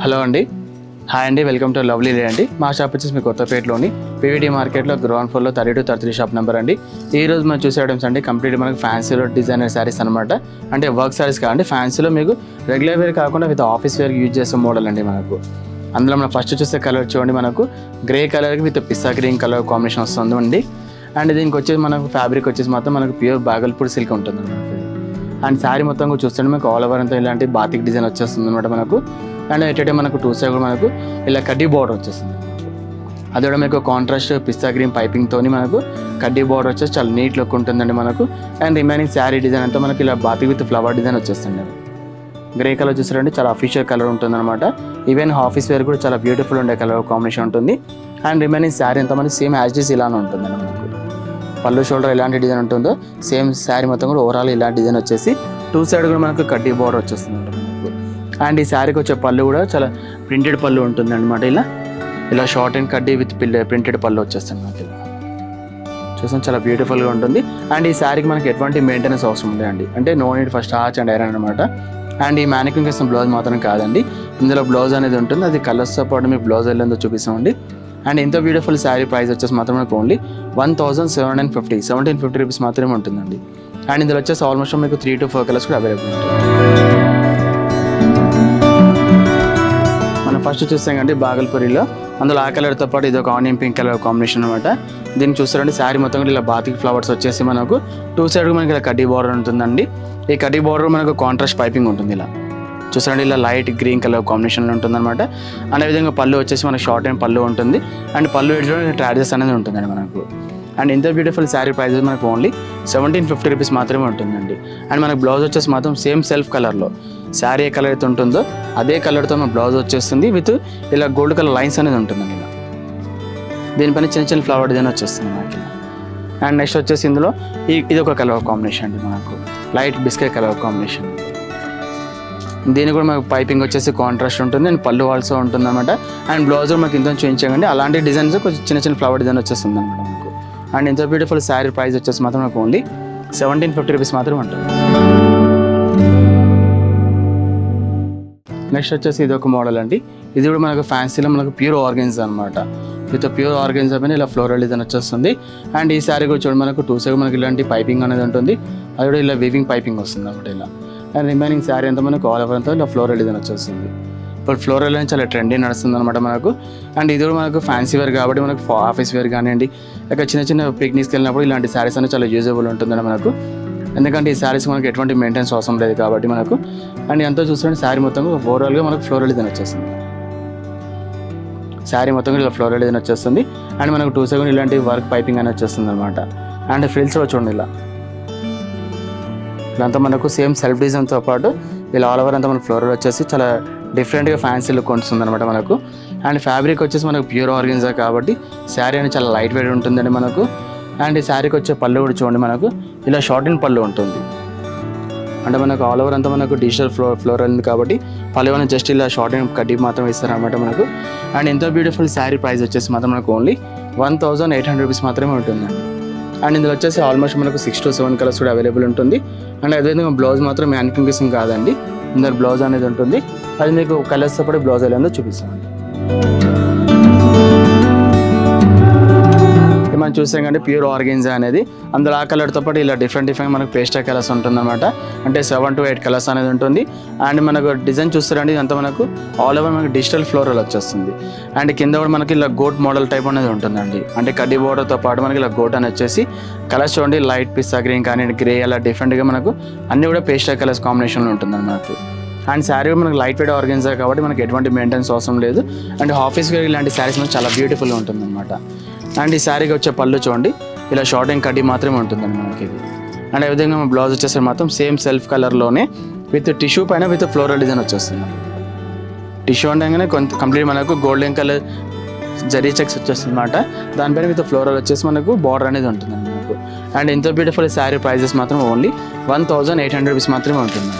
Hello అండి, hi అండి, welcome to lovely day అండి. మా షాప్ వచ్చేసి మీ కొత్తపేటలోని పీవీటీ మార్కెట్లో గ్రౌండ్ ఫ్లోర్లో 32-33 షాప్ నెంబర్ అండి. ఈ రోజు మనం చూసే ఐటమ్స్ అండి కంప్లీట్ మనకు ఫ్యాన్సీలో డిజైనర్ శారీస్ అనమాట. అంటే వర్క్ శారీస్ కాదండి, ఫ్యాన్సీలో మీకు రెగ్యులర్ వేర్ కాకుండా విత్ ఆఫీస్ వేర్కి యూజ్ చేసే మోడల్ అండి మనకు. అందులో మనం ఫస్ట్ చూసే కలర్ చూడండి, మనకు గ్రే కలర్కి with pista green colour combination వస్తుంది. అండ్ దీనికి వచ్చేసి మనకు ఫ్యాబ్రిక్ వచ్చేసి మాత్రం మనకు ప్యూర్ బాగల్పూర్ సిల్క్ ఉంటుంది మనకు. అండ్ శారీ మొత్తం కూడా చూస్తుంటే మనకు ఆల్ ఓవర్ అంతా ఇలాంటి బాతిక్ డిజైన్ వచ్చేస్తుంది అనమాట మనకు. అండ్ ఎట్టే మనకు టూ సైడ్ కూడా మనకు ఇలా కడ్డీ బార్డర్ వచ్చేస్తుంది. అది కూడా మీకు కాంట్రాస్ట్ పిస్తా గ్రీన్ పైపింగ్తో మనకు కడ్డీ బార్డర్ వచ్చేసి చాలా నీట్ లుక్ ఉంటుందండి మనకు. అండ్ రిమైనింగ్ శారీ డిజైన్ అంతా మనకి ఇలా బాతిక్ విత్ ఫ్లవర్ డిజైన్ వచ్చేస్తుంది. గ్రే కలర్ చూసారండి, చాలా అఫీషియల్ కలర్ ఉంటుంది అనమాట. ఈవెన్ ఆఫీస్ వేర్ కూడా చాలా బ్యూటిఫుల్ ఉండే కలర్ కాంబినేషన్ ఉంటుంది. అండ్ రిమైనింగ్ శారీ అంతా మనకి సేమ్ యాజ్ ఇస్ ఇలానే ఉంటుందండి మనకు. పళ్ళు షోల్డర్ ఎలాంటి డిజైన్ ఉంటుందో సేమ్ శారీ మొత్తం కూడా ఓవరాల్ ఇలాంటి డిజైన్ వచ్చేసి టూ సైడ్ కూడా మనకు కడ్డీ బార్డర్ వచ్చేస్తుంది మనకు. అండ్ ఈ శారీకి వచ్చే పళ్ళు కూడా చాలా ప్రింటెడ్ పళ్ళు ఉంటుంది అనమాట. ఇలా షార్ట్ అండ్ కడ్డీ విత్ ప్రింటెడ్ పళ్ళు వచ్చేస్తుంది మనకి. చూసాం, చాలా బ్యూటిఫుల్గా ఉంటుంది. అండ్ ఈ శారీకి మనకి ఎటువంటి మెయింటెనెన్స్ అవసరం ఉండదండి. అంటే no need first starch and iron అనమాట. అండ్ ఈ మ్యానిక్యూర్ చేసిన బ్లౌజ్ మాత్రం కాదండి, ఇందులో బ్లౌజ్ అనేది ఉంటుంది. అది కలర్స్తో పాటు మీకు బ్లౌజ్ వెళ్ళేందో చూపిస్తామండి. అండ్ ఇంత బ్యూటిఫుల్ శారీ ప్రైస్ వచ్చేసి మాత్రం మనకు ఓన్లీ 1750 రూపీస్ మాత్రమే ఉంటుందండి. అండ్ ఇందులో వచ్చేసి ఆల్మోస్ట్ మీకు 3 to 4 కలర్స్ కూడా అవైలబుల్ ఉంటుంది. మనం ఫస్ట్ చూస్తాం కండి బాగల్పూరిలో, అందులో ఆ కలర్తో పాటు ఇది ఒక ఆనియన్ పింక్ కలర్ కాంబినేషన్ అనమాట. దీన్ని చూస్తారండి, శారీ మొత్తం కూడా ఇలా బాతిక్ ఫ్లవర్స్ వచ్చేసి మనకు టూ సైడ్ మనకి ఇలా కడ్డీ బార్డర్ ఉంటుందండి. ఈ కడ్డీ బార్డర్ మనకు కాంట్రాస్ట్ పైపింగ్ ఉంటుంది. ఇలా చూసారండి, ఇలా లైట్ గ్రీన్ కలర్ కాంబినేషన్లో ఉంటుంది అనమాట. అదేవిధంగా పళ్ళు వచ్చేసి మనకు షార్ట్ అండ్ పళ్ళు ఉంటుంది. అండ్ పళ్ళు ఎడ్జ్లో ట్రాజెస్ అనేది ఉంటుందండి మనకు. అండ్ ఇంత బ్యూటిఫుల్ శారీ ప్రైస్ మనకు ఓన్లీ 1750 రూపీస్ మాత్రమే ఉంటుందండి. అండ్ మనకు బ్లౌజ్ వచ్చేసి మాత్రం సేమ్ సెల్ఫ్ కలర్లో శారీ ఏ కలర్ అయితే ఉంటుందో అదే కలర్తో మన బ్లౌజ్ వచ్చేస్తుంది విత్ ఇలా గోల్డ్ కలర్ లైన్స్ అనేది ఉంటుందండి. ఇలా దీనిపైన చిన్న చిన్న ఫ్లవర్ డిజైన్ వచ్చేస్తుంది మనకి. అండ్ నెక్స్ట్ వచ్చేసి ఇందులో ఇది ఒక కలర్ కాంబినేషన్ అండి మనకు, లైట్ బిస్కెట్ కలర్ కాంబినేషన్. దీని కూడా మనకు పైపింగ్ వచ్చేసి కాంట్రాస్ట్ ఉంటుంది. అండ్ పళ్ళు ఆల్సో ఉంటుంది అనమాట. అండ్ బ్లౌజ్ మనకి ఇంత చూపించండి, అలాంటి డిజైన్స్ కొంచెం చిన్న చిన్న ఫ్లవర్ డిజైన్ వచ్చేస్తుంది అనమాట మనకు. అండ్ ఇంత బ్యూటిఫుల్ శారీ ప్రైస్ వచ్చేసి మాత్రం మనకు ఓన్లీ 1750 రూపీస్ మాత్రమే ఉంటుంది. నెక్స్ట్ వచ్చేసి ఇది ఒక మోడల్ అండి. ఇది కూడా మనకు ఫ్యాన్సీలో మనకు ప్యూర్ ఆర్గెన్జా అనమాట. విత్ ప్యూర్ ఆర్గెన్జా పైన ఇలా ఫ్లోరల్ డిజైన్ వచ్చేస్తుంది. అండ్ ఈ శారీ కూడా చూడండి, మనకు టూ సైడ్ మనకి ఇలాంటి పైపింగ్ అనేది ఉంటుంది. అది కూడా ఇలా వీవింగ్ పైపింగ్ వస్తుంది అనమాట ఇలా. అండ్ రిమైనింగ్ శారీ అంతా మనకు ఆల్ ఓవర్ అంతా ఇలా ఫ్లోరల్ డిజైన్ వచ్చేస్తుంది. ఇప్పుడు ఫ్లోరల్ అని చాలా ట్రెండీ నడుస్తుంది అనమాట మనకు. అండ్ ఇది కూడా మనకు ఫ్యాన్సీ వేర్ కాబట్టి మనకు ఆఫీస్ వేర్ కానివ్వండి, లేక చిన్న చిన్న పిక్నిక్స్కి వెళ్ళినప్పుడు ఇలాంటి శారీస్ అనేది చాలా యూజబుల్ ఉంటుందండి మనకు. ఎందుకంటే ఈ శారీస్ మనకి ఎటువంటి మెయింటెనెన్స్ అవసరం లేదు కాబట్టి మనకు. అండ్ ఎంతో చూస్తుంటే శారీ మొత్తం ఓవరాల్గా మనకు ఫ్లోరల్ డిజైన్ వచ్చేస్తుంది. శారీ మొత్తం ఇలా ఫ్లోరల్ డిజైన్ వచ్చేస్తుంది. అండ్ మనకు టూ సైడ్ ఇలాంటి వర్క్ పైపింగ్ అనేది వచ్చేస్తుంది అనమాట. అండ్ ఫ్రిల్స్ కూడా చూడండి, ఇలాంతా మనకు సేమ్ సెల్ఫ్ డిజైన్తో పాటు ఇలా ఆల్ ఓవర్ అంతా మన ఫ్లోరల్ వచ్చేసి చాలా డిఫరెంట్గా ఫ్యాన్సీ లుక్ ఉంటుంది అనమాట మనకు. అండ్ ఫ్యాబ్రిక్ వచ్చేసి మనకు ప్యూర్ ఆర్గెన్జా కాబట్టి శారీ అనేది చాలా లైట్ వెయిట్ ఉంటుందండి మనకు. అండ్ ఈ శారీకి వచ్చే పళ్ళు కూడా చూడండి, మనకు ఇలా షార్ట్ అండ్ పళ్ళు ఉంటుంది. అంటే మనకు ఆల్ ఓవర్ అంతా మనకు డిజిటల్ ఫ్లోరల్ ఉంది కాబట్టి పళ్ళు అనేది జస్ట్ ఇలా షార్ట్ అండ్ కడ్డీ మాత్రం ఇస్తారనమాట మనకు. అండ్ ఎంతో బ్యూటిఫుల్ శారీ ప్రైస్ వచ్చేసి మాత్రం మనకు ఓన్లీ 1800 రూపీస్ మాత్రమే ఉంటుందండి. అండ్ ఇందులో వచ్చేసి ఆల్మోస్ట్ మనకు 6 to 7 కలర్స్ కూడా అవైలబుల్ ఉంటుంది. అండ్ అదేవిధంగా బ్లౌజ్ మాత్రం మ్యానుఫ్యాక్చరింగ్ కాదండి, ఇందులో బ్లౌజ్ అనేది ఉంటుంది. అది మీకు కలర్స్తో పాటు బ్లౌజ్ ఎలా చూపిస్తామండి. మనం చూసాం కంటే ప్యూర్ ఆర్గెన్జా అనేది, అందులో ఆ కలర్తో పాటు ఇలా డిఫరెంట్ మనకు పేస్టల్ కలర్స్ ఉంటుందన్నమాట. అంటే 7 to 8 కలర్స్ అనేది ఉంటుంది. అండ్ మనకు డిజైన్ చూస్తారండి, ఇదంతా మనకు ఆల్ ఓవర్ మనకు డిజిటల్ ఫ్లోరల్ వచ్చేస్తుంది. అండ్ కింద కూడా మనకి ఇలా గోట్ మోడల్ టైప్ అనేది ఉంటుందండి. అంటే కడ్డీ బోర్డర్తో పాటు మనకి ఇలా గోట్ అని వచ్చేసి కలర్స్ చూడండి, లైట్ పిస్తా గ్రీన్ కానీ గ్రే అలా డిఫరెంట్గా మనకు అన్నీ కూడా పేస్టల్ కలర్స్ కాంబినేషన్లో ఉంటుంది మనకు. అండ్ శారీ మనకు లైట్ వెయిట్ ఆర్గెన్జా కాబట్టి మనకి ఎటువంటి మెయింటెనెన్స్ అవసరం లేదు. అండ్ ఆఫీస్ వేర్ ఇలాంటి శారీస్ మనకు చాలా బ్యూటిఫుల్గా ఉంటుంది అనమాట. అండ్ ఈ శారీకి వచ్చే పళ్ళు చూడండి, ఇలా షార్ట్ అండ్ కడ్డీ మాత్రమే ఉంటుందండి మనకి ఇది. అండ్ ఈ విధంగా మన బ్లౌజ్ వచ్చేసరికి మాత్రం సేమ్ సెల్ఫ్ కలర్లోనే విత్ టిష్యూ పైన విత్ ఫ్లోరల్ డిజైన్ వచ్చేస్తుంది. టిష్యూ ఉండగానే కంప్లీట్ మనకు గోల్డెన్ కలర్ జరీ చెక్స్ వచ్చేస్తుంది అనమాట. దానిపైన విత్ ఫ్లోరల్ వచ్చేసి మనకు బార్డర్ అనేది ఉంటుందండి మనకు. అండ్ ఇంత బ్యూటిఫుల్ శారీ ప్రైజెస్ మాత్రం ఓన్లీ 1800 రూపీస్ మాత్రమే ఉంటుంది.